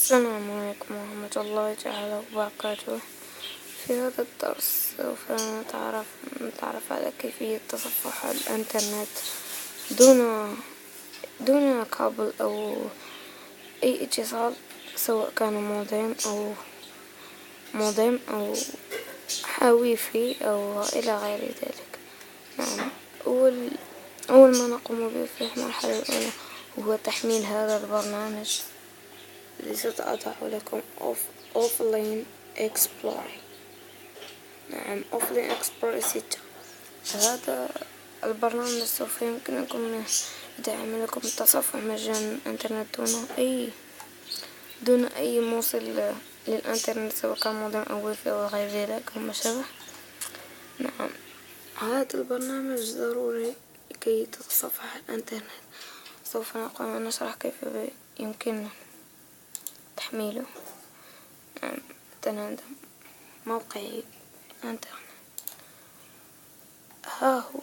السلام عليكم ورحمة الله تعالى وبركاته. في هذا الدرس سوف نتعرف على كيفية تصفح الإنترنت دون كابل أو أي اتصال، سواء كان مودم أو حويفي أو إلى غير ذلك. نعم، أول ما نقوم به في المرحلة الأولى هو تحميل هذا البرنامج الذي سأضع لكم Offline Explorer. نعم، Offline Explorer 6. هذا البرنامج سوف يمكنكم يدعم لكم التصفح مجانا الإنترنت دون أي موصل للإنترنت، سواء كان مودم أو واي فاي أو غير ذلك أو ما شابه. نعم، هذا البرنامج ضروري لكي تتصفح الإنترنت. سوف نشرح كيف يمكن تحميله. مثلا موقعي إنترنت، ها هو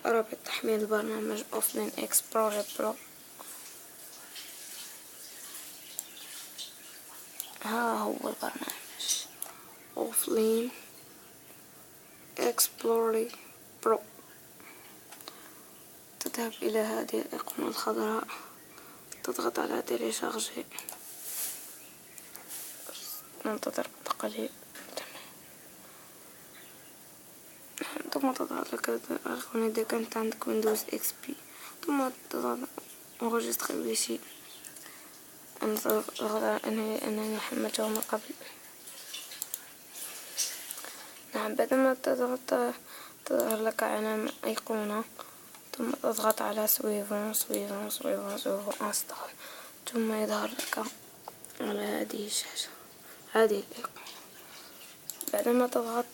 رابط تحميل برنامج Offline Explorer Pro. ها هو البرنامج Offline Explorer Pro. تذهب إلى هذه الأيقونة الخضراء، تضغط على تيليشارجي، ننتظر قليل، ثم تضغط لك الأيقونة إذا كانت عندك ويندوز اكس بي، ثم تضغط انغجستخي بشي. أنا تضغط على أنني حملته من قبل. نعم، بعدما تضغط تظهر لك علامة أيقونة، ثم تضغط على سويفون انستال، ثم يظهر لك على هذه الشاشة هذه الأيقونة. بعدما تضغط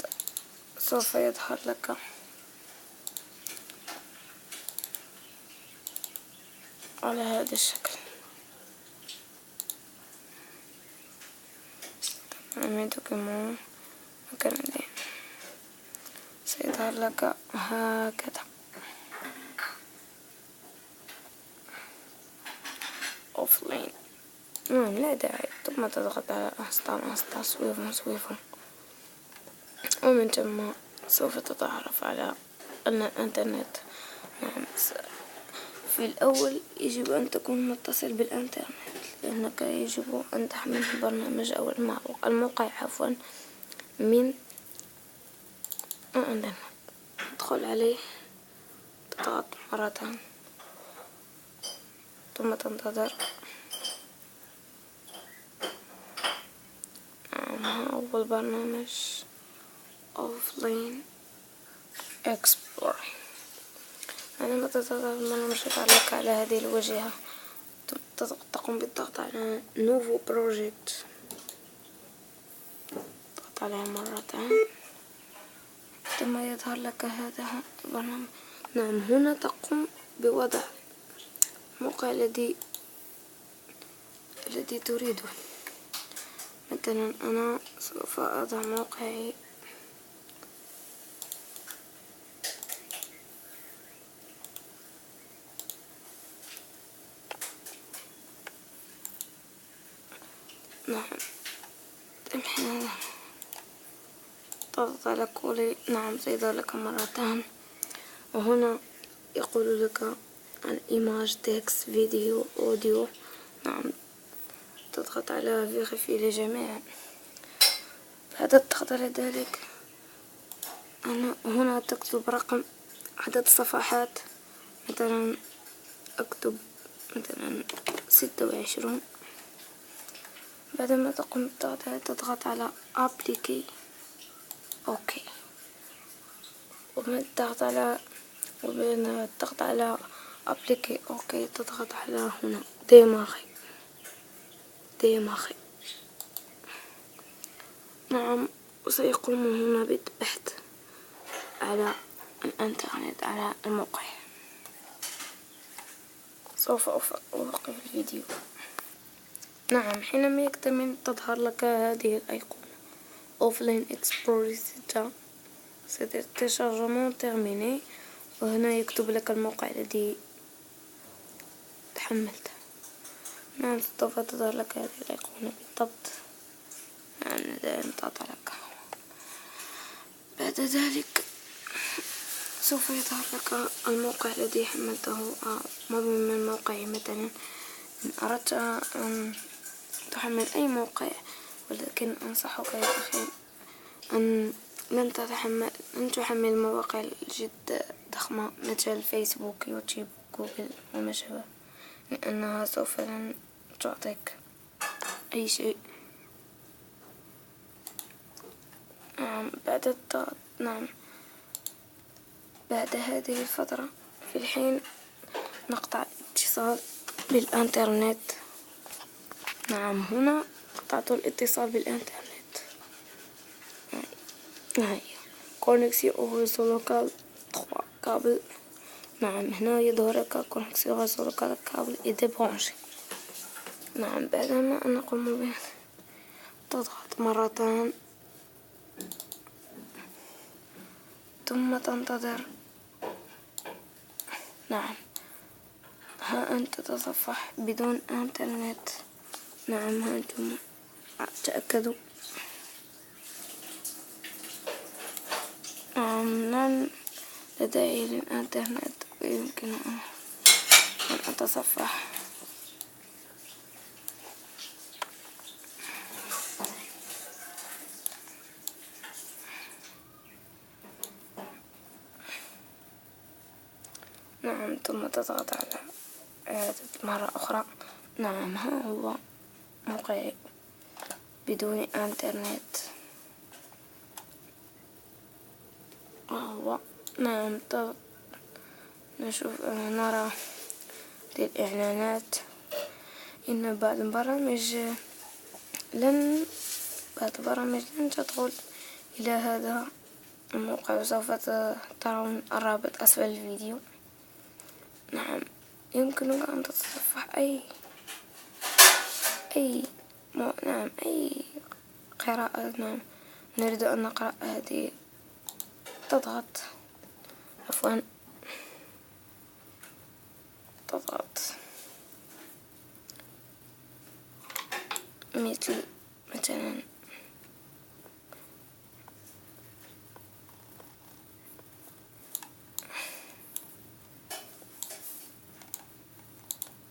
سوف يظهر لك على هذا الشكل. دوكيمون مكان سيظهر لك هكذا. أوفلاين، لا داعي. ثم تضغط على انستال سويفون، ومن ثم سوف تتعرف على أن الإنترنت. نعم، في الأول يجب أن تكون متصل بالإنترنت، لأنك يجب أن تحمل البرنامج أو الموقع من الإنترنت. تدخل عليه، تضغط مرتين، ثم تنتظر. هو البرنامج Offline Explorer. عندما تظهر البرنامج يظهر لك على هذه الواجهة، تقوم بالضغط على نوفو بروجيكت، تضغط عليه مرتين، ثم يظهر لك هذا البرنامج. نعم، هنا تقوم بوضع الموقع الذي تريده. مثلا أنا سوف أضع موقعي نعم، تضغط على كولي. نعم، سيظهر لك مرتين، وهنا يقول لك عن إيماج، تكست، فيديو، أوديو. نعم، تضغط على فيريفي لجميع. بعد الضغط على ذلك هنا تكتب رقم عدد الصفحات. مثلا أكتب 26. بعدما تقوم بالضغط تضغط على أبليكي أوكي، وبين الضغط على أبليكي أوكي تضغط على هنا ديماغي. نعم، وسيقوم هنا بالبحث على الإنترنت على الموقع. سوف أوقف الفيديو. نعم، حينما يكتمل تظهر لك هذه الأيقونة Offline Explorer 6. C'est téléchargement terminé، وهنا يكتب لك الموقع الذي تحملته. نعم سوف تظهر لك هذه الأيقونة بالضبط. نعم دائما تضع لك. بعد ذلك سوف يظهر لك الموقع الذي حملته مضمون من الموقع. مثلا إن أردت أن تحمل أي موقع، ولكن أنصحك يا أخي أن لن تحمل مواقع جد ضخمة مثل فيسبوك، يوتيوب، جوجل وما شابه، لأنها سوف لن تعطيك أي شيء. بعد الضغط بعد هذه الفترة في الحين نقطع الاتصال بالإنترنت. هنا قطعت الاتصال بالإنترنت. هاي كونكسيون réseau local 3 كابل. هنا يظهر لك كونكسيون réseau local كابل est débranché. بعدما نقوم به تضغط مرتان ثم تنتظر. ها أنت تتصفح بدون إنترنت. ها أنتم تأكدوا. لن لدي للإنترنت ويمكن أن أتصفح. ثم تضغط على إعادة مرة أخرى. ها هو موقعي بدون إنترنت. هو نشوف نرى للإعلانات. إن بعض البرامج لن تدخل إلى هذا الموقع، وسوف ترون الرابط أسفل الفيديو. يمكنك أن تتصفح أي قراءة. نريد أن نقرأ هذه. تضغط مثلا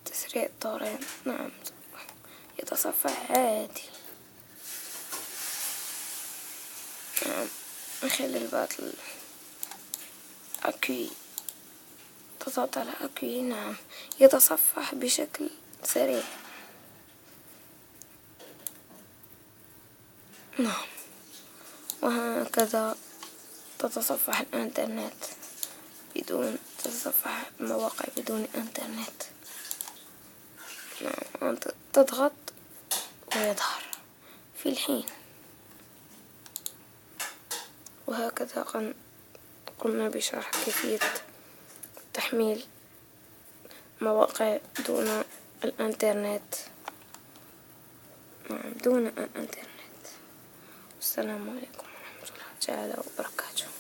تسريع الطورين. يتصفح عادي. من خلال الباطل أكوي. تضغط على أكوي. يتصفح بشكل سريع. وهكذا تتصفح الإنترنت تتصفح المواقع بدون إنترنت. أنت تضغط ويظهر في الحين. وهكذا قمنا بشرح كيفية تحميل مواقع دون الإنترنت. السلام عليكم ورحمة الله تعالى وبركاته.